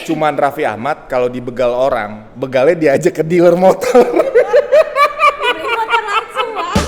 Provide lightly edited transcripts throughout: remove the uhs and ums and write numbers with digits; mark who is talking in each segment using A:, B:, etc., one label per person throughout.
A: cuman Raffi Ahmad kalau dibegal orang, begalnya diajak ke dealer motor.
B: Beli motor langsung, Bang.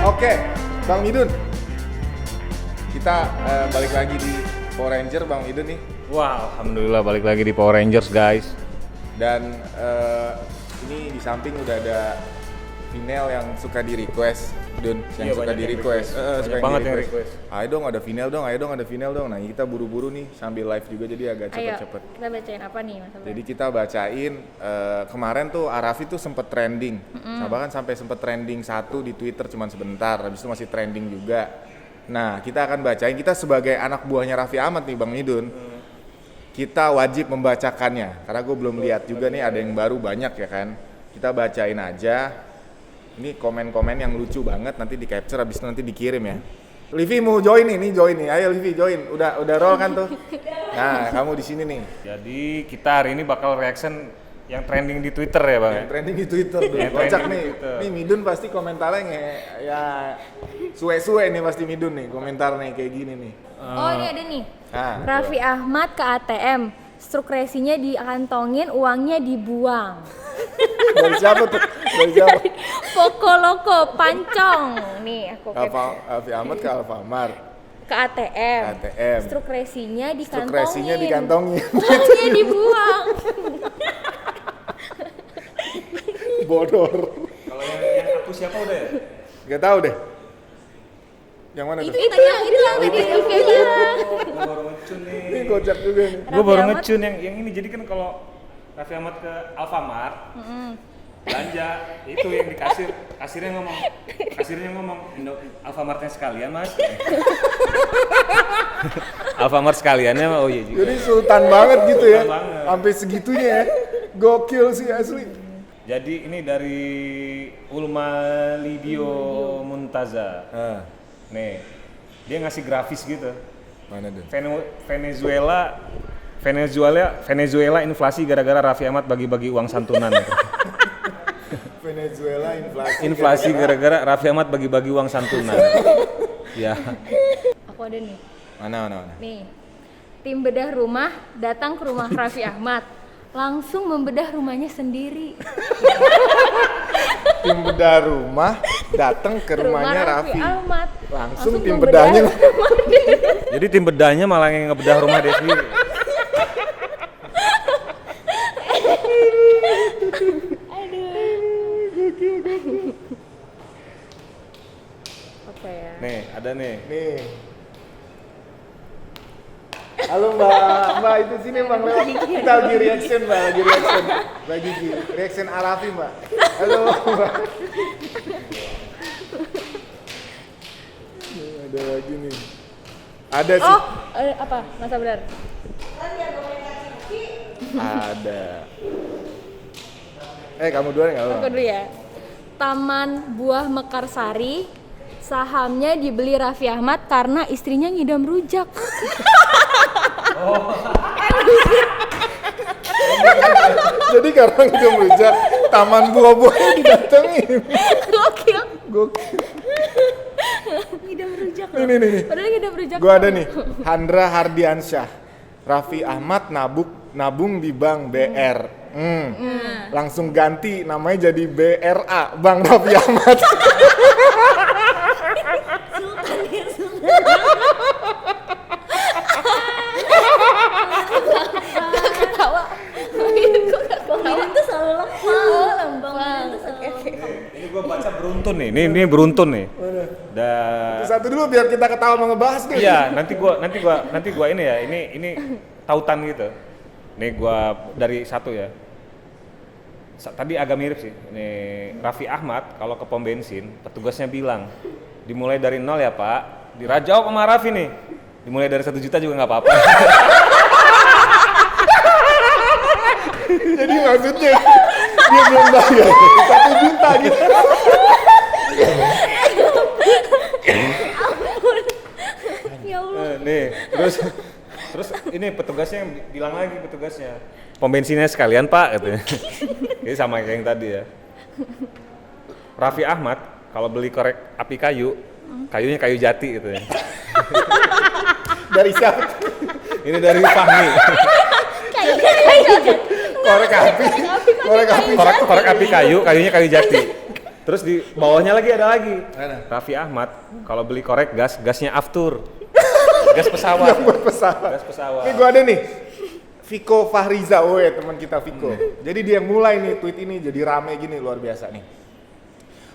A: Oke, Bang Midun. Kita balik lagi di Power Ranger, Bang Midun nih.
C: Wah, alhamdulillah balik lagi di Power Rangers, guys.
A: Dan ini di samping udah ada vinyl yang suka di request, Dun, yang
C: Iya,
A: suka
C: banyak
A: di
C: yang
A: request.
C: Banyak banget yang request.
A: Ayo dong ada vinyl dong, ayo dong ada vinyl dong. Nah, kita buru-buru nih sambil live juga jadi agak
B: Ayo,
A: cepet-cepet.
B: kita bacain apa nih, Mas Abrar?
A: Jadi kita bacain kemarin tuh Arafi tuh sempet trending, bahkan sampai sempet trending 1 di Twitter cuman sebentar, habis itu masih trending juga. Nah, kita akan bacain, kita sebagai anak buahnya Raffi Ahmad nih Bang Midun, kita wajib membacakannya, karena gue belum lihat juga nih ada yang baru banyak ya kan. Kita bacain aja. Ini komen-komen yang lucu banget, nanti di capture habis itu nanti dikirim ya. Livi mau join nih, ayo Livi join, udah roll kan tuh. Nah, kamu di sini nih.
C: Jadi kita hari ini bakal reaction yang trending di Twitter ya, Bang.
A: Yang trending di Twitter tuh,
C: Yang
A: kocak
C: trending
A: nih.
C: di Twitter.
A: Nih Midun pasti komentarnya ya suwe-suwe nih pasti Midun nih, komentar nih kayak gini nih.
B: Oh, ini ada nih.
A: Nah,
B: Raffi Ahmad ke ATM, struk resinya dikantongin, uangnya dibuang.
A: dari siapa tuh? Dari siapa?
B: Poko Loko Pancong. Nih, aku
A: Raffi Ahmad ke Alfamart,
B: ke ATM.
A: ATM.
B: Struk resinya dikantongin.
A: Struk resinya dikantongin.
B: Uangnya dibuang.
A: Bodor.
C: Kalau yang aku siapa udah ya?
A: Gak tahu deh. Yang mana tuh?
B: Itu yang tadi Rifki bilang.
C: Gue baru ngecun nih.
A: Ini kocak juga nih.
C: Gue baru
B: Raffi Ahmad.
C: ngecun yang ini. Jadi kan kalau Raffi Ahmad ke Alfamart, belanja itu yang di kasirnya ngomong Alfamartnya sekalian, Mas. Alfamart sekaliannya, oh iya juga.
A: Jadi sultan banget gitu ya.
C: Sultan banget.
A: Sampai segitunya ya. Gokil sih asli.
C: Jadi ini dari Ulma Lidio Muntaza. Nih, dia ngasih grafis gitu.
A: Mana tuh?
C: Venezuela inflasi gara-gara Raffi Ahmad bagi-bagi uang santunan.
A: Venezuela
C: Inflasi gara-gara Raffi Ahmad bagi-bagi uang santunan. Ya.
B: Aku ada nih.
A: Mana?
B: Nih. Tim bedah rumah datang ke rumah Raffi Ahmad. Langsung membedah rumahnya sendiri.
A: Tim bedah rumah datang ke rumahnya Raffi.
B: Ahmad.
A: Langsung tim bedahnya.
C: Jadi tim bedahnya malah yang ngebedah rumah dia sendiri.
B: Apa ya?
C: Nih, ada nih.
A: Nih. Halo Mbak itu sini Bang lewat. Kita lagi reaction Mbak, lagi reaction Arafi Mbak. Halo Mbak. Ada lagi nih. Ada sih.
B: Oh, apa? Mas Abrar.
A: Ada. Kamu duluan nggak?
B: Aku dulu ya. Taman Buah Mekarsari, sahamnya dibeli Raffi Ahmad karena istrinya ngidam rujak.
A: Jadi karena kita merujak, taman buah-buahnya didatengin.
B: Gokil.
A: Gokil.
B: Ngidam rujak.
A: Nih.
B: Padahal ngidam rujak.
A: Gua ada nih, Handra Hardiansyah. Raffi Ahmad nabung di bank BR. Langsung ganti namanya jadi BRA, Bang Raffi Ahmad.
B: Ketawa. Kemarin tuh selalu lembang.
C: Ini gua baca beruntun nih. Ini beruntun nih.
A: Satu dulu biar kita ketawa mau ngebahas nih.
C: Iya, nanti gua ini ya. Ini tautan gitu. Nih gua dari satu ya. Tadi agak mirip sih. Ini Raffi Ahmad kalau ke pom bensin, petugasnya bilang, dimulai dari 0 ya Pak. Dirajau sama Raffi nih. Dimulai dari 1 juta juga nggak apa-apa.
A: Jadi maksudnya dia belum bayar 1 juta gitu.
B: Ya Ya Allah.
C: Nih, terus ini petugasnya yang bilang lagi petugasnya. Pom bensinnya sekalian, Pak, katanya. Jadi sama kayak yang tadi ya. Raffi Ahmad kalau beli korek api kayu, kayunya kayu jati gitu ya.
A: Dari siapa?
C: Ini dari Fahmi.
A: Korek api. Korek api.
C: Korek api kayu, kayunya kayu jati. Terus di bawahnya lagi ada lagi.
A: Mana?
C: Raffi Ahmad kalau beli korek gas, gasnya Aftur. Gas pesawat.
A: Yang buat pesawat.
C: Gas pesawat.
A: Ini gua ada nih. Viko Fahriza, teman kita Viko. Jadi dia yang mulai nih tweet ini jadi rame gini, luar biasa nih.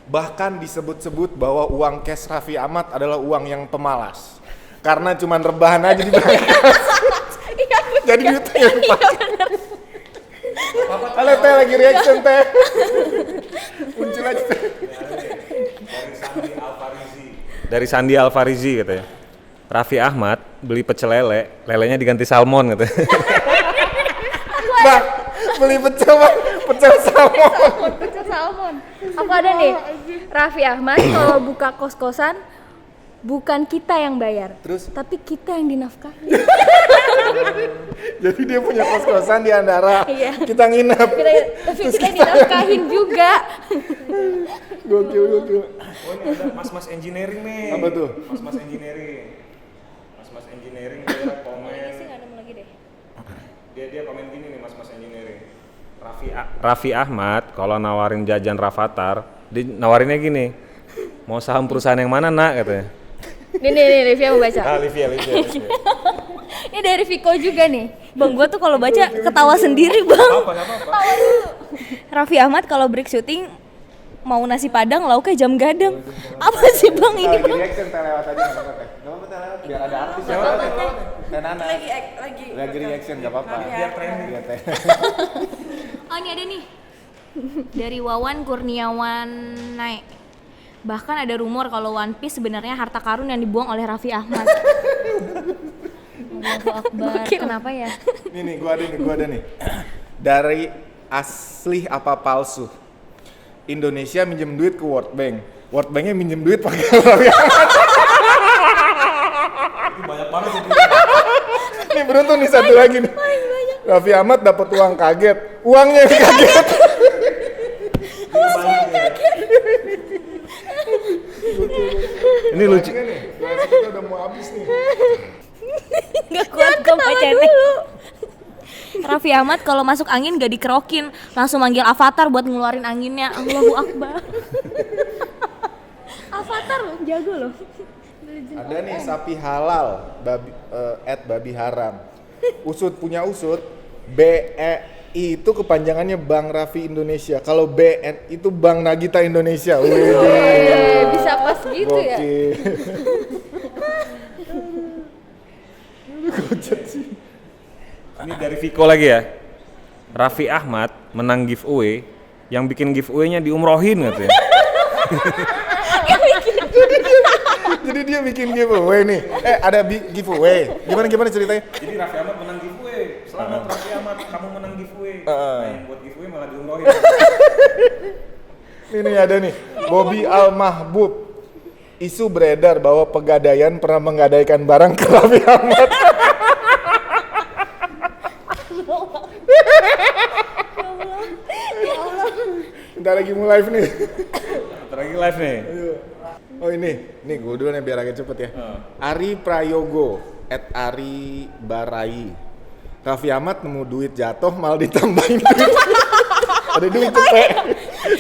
A: Bahkan disebut-sebut bahwa uang cash Raffi Ahmad adalah uang yang pemalas. Karena cuman rebahan aja di bank. Jadi duitnya yang dipakai. Halo teh, lagi reaction teh. Muncul aja teh.
C: Dari Sandi Alfarizi katanya. Raffi Ahmad beli pecel lele, lelenya diganti salmon katanya.
A: Bang, beli pecel salmon.
B: Pecel salmon. Aku ada nih. Raffi Ahmad kalau buka kos-kosan bukan kita yang bayar,
A: Terus?
B: tapi kita yang dinafkahi.
A: Jadi dia punya kos-kosan di Andara.
B: Iya.
A: Kita nginep.
B: Tapi kita dinafkahin juga.
A: Gokil.
C: Oh ini ada mas-mas engineering nih.
A: Apa tuh?
C: Mas-mas engineering. Mas-mas engineering dia komen. Dia komen gini nih mas-mas engineering. Raffi Ahmad kalau nawarin jajan Rafathar, dia nawarinnya gini. Mau saham perusahaan yang mana, Nak, katanya.
B: Nih, Livia mau baca.
C: Livia.
B: Ini dari Viko juga nih.
D: Bang, gua tuh kalau baca ketawa sendiri, Bang.
C: Apa?
D: Raffi Ahmad kalau break syuting mau nasi padang lauknya jam gadang. Apa sih, Bang, ini,
A: Lagi
D: Bang?
A: reaction teh lewat aja enggak apa-apa teh. Enggak apa-apa teh lewat biar ada artis yang lewat teh. Dan Nana. Lagi reaction enggak apa-apa. Biar trending. Biar teh.
D: Oh, ini ada nih. Dari Wawan Kurniawan Naik. Bahkan ada rumor kalau One Piece sebenarnya harta karun yang dibuang oleh Raffi Ahmad. Allahu Akbar. Kenapa ya?
A: Nih, gua ada nih. Dari asli apa palsu? Indonesia minjem duit ke World Bank. World Banknya minjem duit pakai Raffi Ahmad.
C: Itu banyak banget itu.
A: Nih beruntung nih satu lagi nih. Raffi Ahmad dapat uang kaget. Uangnya yang kaget.
C: Ini lucu.
A: Nih, kita udah mau habis nih.
D: Nggak kuat gue bacanya. Raffi Ahmad kalau masuk angin gak dikerokin, langsung manggil Avatar buat ngeluarin anginnya. Allahu Akbar.
B: Avatar loh, jago loh.
A: Ada nih sapi halal, babi haram. Usut punya usut, BEI itu kepanjangannya Bank Raffi Indonesia. Kalau BN itu Bank Nagita Indonesia. Wih,
B: Bisa pas gitu ya.
A: gokil. Kocak sih.
C: Ini dari Viko lagi ya. Raffi Ahmad menang giveaway, yang bikin giveaway-nya diumrohin katanya.
A: Jadi dia bikin giveaway nih. Ada giveaway. Gimana ceritanya?
C: Jadi Raffi Ahmad menang giveaway. Selamat Raffi Ahmad, kamu menang giveaway.
A: Heeh.
C: Nah, yang buat giveaway malah diumrohin.
A: Ini ada nih. Bobby Al Mahbub. Isu beredar bahwa Pegadaian pernah menggadaikan barang ke Raffi Ahmad. Bentar lagi mau live nih.
C: Bentar lagi live nih.
A: Oh ini gue dulu nih biar agak cepet ya. Ari Prayogo @Ari Barai. Raffi Ahmad nemu duit jatuh malah ditambahin duit. Ada duit cepet.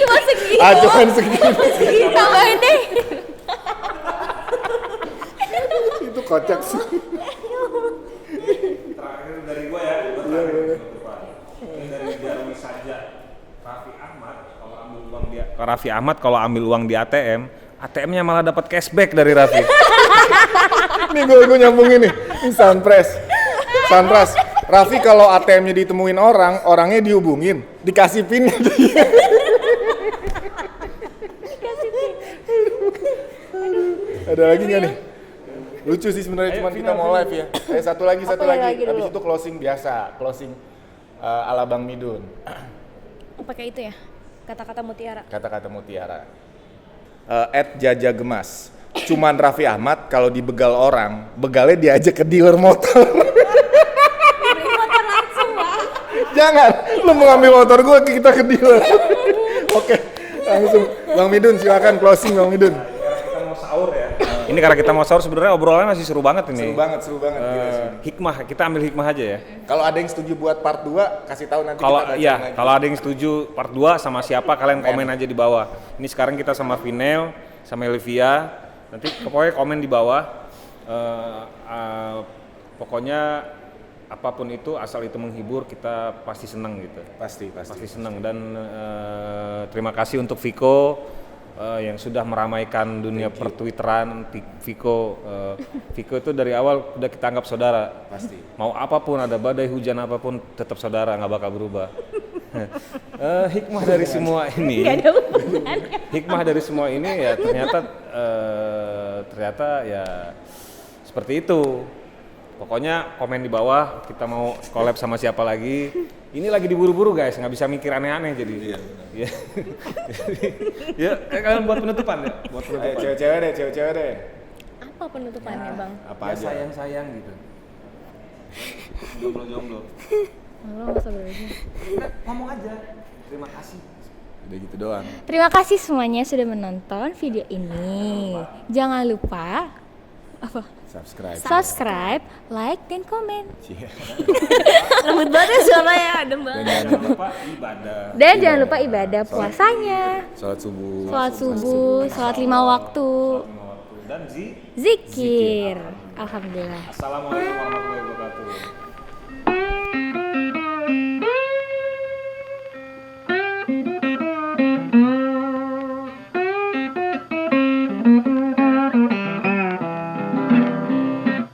D: Cuma segini.
A: Cuman segini.
D: Tambahin deh.
A: Itu kocak sih.
C: Terakhir dari gua ya. Ini dari Jarwi saja. Raffi Ahmad kalau ambil uang di ATM, ATM-nya malah dapat cashback dari Raffi.
A: Nih gue nyambungin nih. Ini Sunpress. Raffi kalau ATM-nya ditemuin orangnya dihubungin, dikasih PIN-nya dia. Ada lagi nggak nih? Lucu sih sebenarnya, cuman kita mau live ya. Satu lagi. Habis itu closing biasa, ala Bang Midun.
D: Pakai itu ya. Kata-kata mutiara.
A: Kata-kata mutiara. @Jaja Gemas. cuman Raffi Ahmad kalau dibegal orang, begalnya diajak ke dealer motor.
B: Motor langsung, Bang.
A: Jangan, lu mau ngambil motor gua kita ke dealer. Oke, langsung. Bang Midun silakan closing Bang Midun.
C: Kita mau sahur ya. Ini karena kita mau sahur sebenarnya obrolannya masih seru banget ini.
A: Seru banget. Gila sih.
C: Hikmah, kita ambil hikmah aja ya.
A: Kalau ada yang setuju buat part 2, kasih tahu nanti
C: Kalau
A: kita bacain
C: iya,
A: lagi.
C: kalau ada yang setuju part 2 sama siapa kalian komen aja di bawah. Ini sekarang kita sama Vinel, sama Elvia. Nanti pokoknya komen di bawah. Pokoknya apapun itu asal itu menghibur kita pasti senang gitu.
A: Pasti.
C: Pasti senang dan terima kasih untuk Viko yang sudah meramaikan dunia pertwitteran. Viko itu dari awal udah kita anggap saudara.
A: Pasti.
C: Mau apapun, ada badai hujan apapun, tetap saudara, nggak bakal berubah. Hikmah dari semua ini, hikmah dari semua ini ya ternyata ya seperti itu. Pokoknya komen di bawah, kita mau collab sama siapa lagi. Ini lagi diburu-buru guys, nggak bisa mikir aneh-aneh jadi. Iya. Ya, kalian buat penutupan ya. Buat
A: Ayo
C: penutupan.
A: cewek-cewek deh.
B: Apa penutupannya, Bang?
A: Apa
C: Ya,
A: aja?
C: sayang-sayang gitu. Jomblo-jomblo.
B: Lo nggak usah berbeda.
C: Ngomong aja. Terima kasih.
A: Udah gitu doang.
B: Terima kasih semuanya sudah menonton video ini. Jangan lupa apa? Subscribe, like, dan komen.
D: Lembut banget ya suaranya, adem banget.
C: Jangan lupa ibadah.
B: Dan jangan lupa ibadah puasanya.
A: Sholat subuh.
B: Sholat subuh, sholat 5 waktu,
C: Dan
B: zikir. Alhamdulillah.
C: Assalamualaikum warahmatullahi wabarakatuh.